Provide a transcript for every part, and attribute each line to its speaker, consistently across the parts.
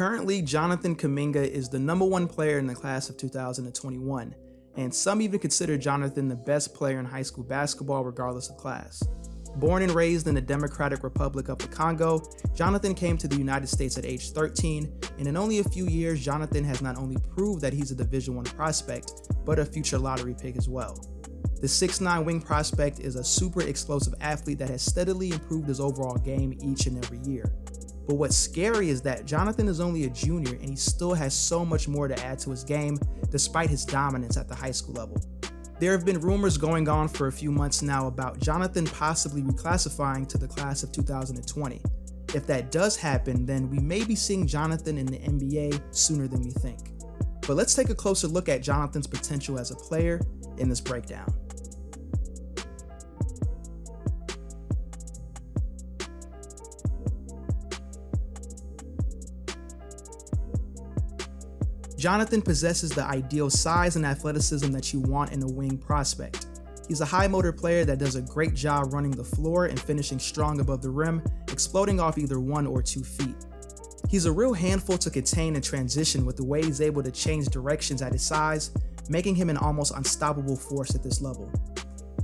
Speaker 1: Currently, Jonathan Kuminga is the #1 player in the class of 2021, and some even consider Jonathan the best player in high school basketball regardless of class. Born and raised in the Democratic Republic of the Congo, Jonathan came to the United States at age 13, and in only a few years, Jonathan has not only proved that he's a Division I prospect, but a future lottery pick as well. The 6'9" wing prospect is a super explosive athlete that has steadily improved his overall game each and every year. But what's scary is that Jonathan is only a junior and he still has so much more to add to his game despite his dominance at the high school level. There have been rumors going on for a few months now about Jonathan possibly reclassifying to the class of 2020. If that does happen, then we may be seeing Jonathan in the NBA sooner than we think. But let's take a closer look at Jonathan's potential as a player in this breakdown. Jonathan possesses the ideal size and athleticism that you want in a wing prospect. He's a high motor player that does a great job running the floor and finishing strong above the rim, exploding off either 1 or 2 feet. He's a real handful to contain and transition with the way he's able to change directions at his size, making him an almost unstoppable force at this level.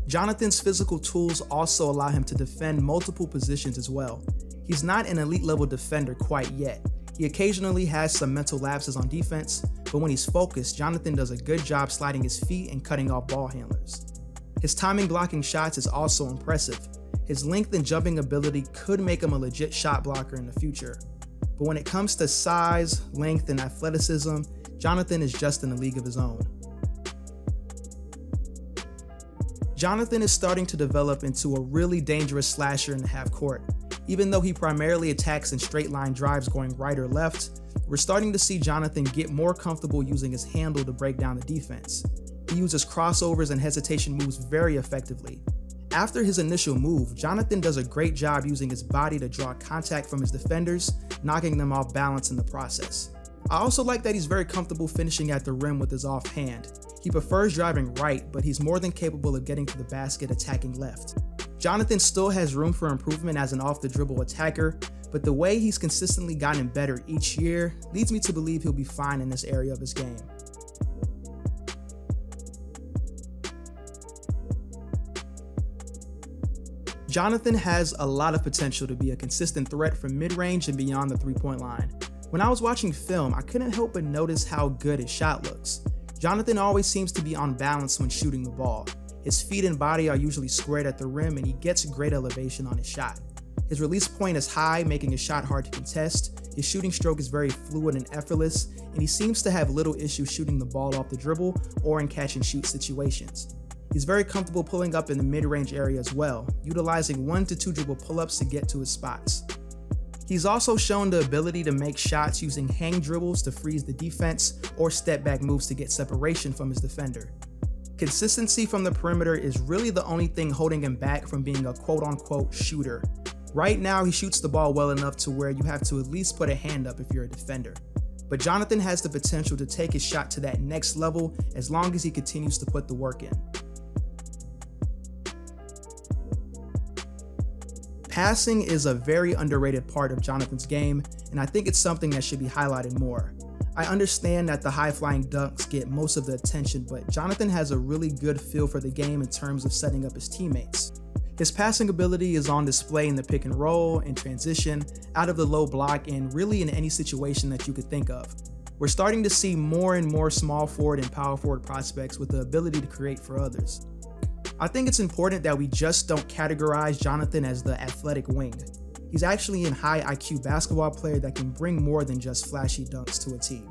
Speaker 1: Jonathan's physical tools also allow him to defend multiple positions as well. He's not an elite level defender quite yet. He occasionally has some mental lapses on defense, but when he's focused, Jonathan does a good job sliding his feet and cutting off ball handlers. His timing blocking shots is also impressive. His length and jumping ability could make him a legit shot blocker in the future. But when it comes to size, length, and athleticism, Jonathan is just in a league of his own. Jonathan is starting to develop into a really dangerous slasher in the half court. Even though he primarily attacks in straight line drives going right or left, we're starting to see Jonathan get more comfortable using his handle to break down the defense. He uses crossovers and hesitation moves very effectively. After his initial move, Jonathan does a great job using his body to draw contact from his defenders, knocking them off balance in the process. I also like that he's very comfortable finishing at the rim with his offhand. He prefers driving right, but he's more than capable of getting to the basket attacking left. Jonathan still has room for improvement as an off-the-dribble attacker, but the way he's consistently gotten better each year leads me to believe he'll be fine in this area of his game. Jonathan has a lot of potential to be a consistent threat from mid-range and beyond the three-point line. When I was watching film, I couldn't help but notice how good his shot looks. Jonathan always seems to be on balance when shooting the ball. His feet and body are usually squared at the rim and he gets great elevation on his shot. His release point is high, making his shot hard to contest. His shooting stroke is very fluid and effortless, and he seems to have little issue shooting the ball off the dribble or in catch and shoot situations. He's very comfortable pulling up in the mid-range area as well, utilizing 1 to 2 dribble pull-ups to get to his spots. He's also shown the ability to make shots using hang dribbles to freeze the defense or step back moves to get separation from his defender. Consistency from the perimeter is really the only thing holding him back from being a quote-unquote shooter. Right now, he shoots the ball well enough to where you have to at least put a hand up if you're a defender. But Jonathan has the potential to take his shot to that next level as long as he continues to put the work in. Passing is a very underrated part of Jonathan's game, and I think it's something that should be highlighted more. I understand that the high-flying dunks get most of the attention, but Jonathan has a really good feel for the game in terms of setting up his teammates. His passing ability is on display in the pick and roll, in transition, out of the low block, and really in any situation that you could think of. We're starting to see more and more small forward and power forward prospects with the ability to create for others. I think it's important that we just don't categorize Jonathan as the athletic wing. He's actually a high IQ basketball player that can bring more than just flashy dunks to a team.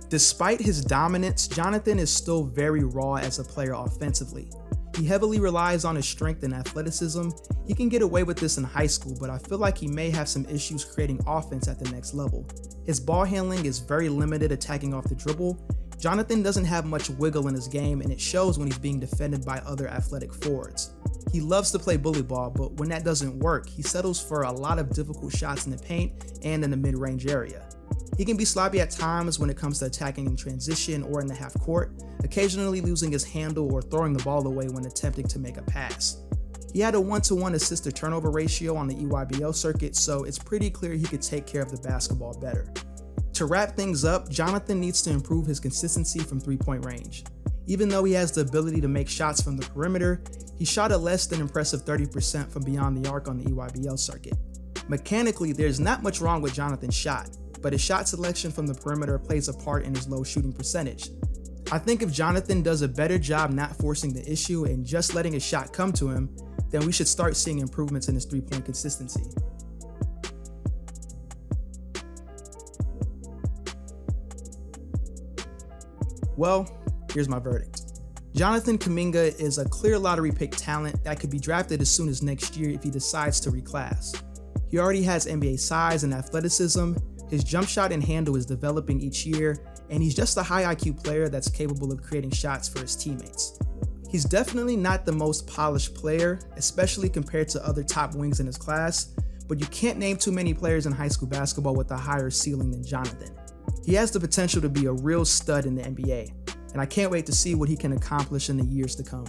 Speaker 1: Despite his dominance, Jonathan is still very raw as a player offensively. He heavily relies on his strength and athleticism. He can get away with this in high school, but I feel like he may have some issues creating offense at the next level. His ball handling is very limited attacking off the dribble. Jonathan doesn't have much wiggle in his game, and it shows when he's being defended by other athletic forwards. He loves to play bully ball, but when that doesn't work, he settles for a lot of difficult shots in the paint and in the mid-range area. He can be sloppy at times when it comes to attacking in transition or in the half court, occasionally losing his handle or throwing the ball away when attempting to make a pass. He had a 1-to-1 assist to turnover ratio on the EYBL circuit, so it's pretty clear he could take care of the basketball better. To wrap things up, Jonathan needs to improve his consistency from 3-point range. Even though he has the ability to make shots from the perimeter, he shot a less than impressive 30% from beyond the arc on the EYBL circuit. Mechanically, there's not much wrong with Jonathan's shot, but his shot selection from the perimeter plays a part in his low shooting percentage. I think if Jonathan does a better job not forcing the issue and just letting his shot come to him, then we should start seeing improvements in his 3-point consistency. Well, here's my verdict. Jonathan Kuminga is a clear lottery pick talent that could be drafted as soon as next year if he decides to reclass. He already has NBA size and athleticism, his jump shot and handle is developing each year, and he's just a high IQ player that's capable of creating shots for his teammates. He's definitely not the most polished player, especially compared to other top wings in his class, but you can't name too many players in high school basketball with a higher ceiling than Jonathan. He has the potential to be a real stud in the NBA, and I can't wait to see what he can accomplish in the years to come.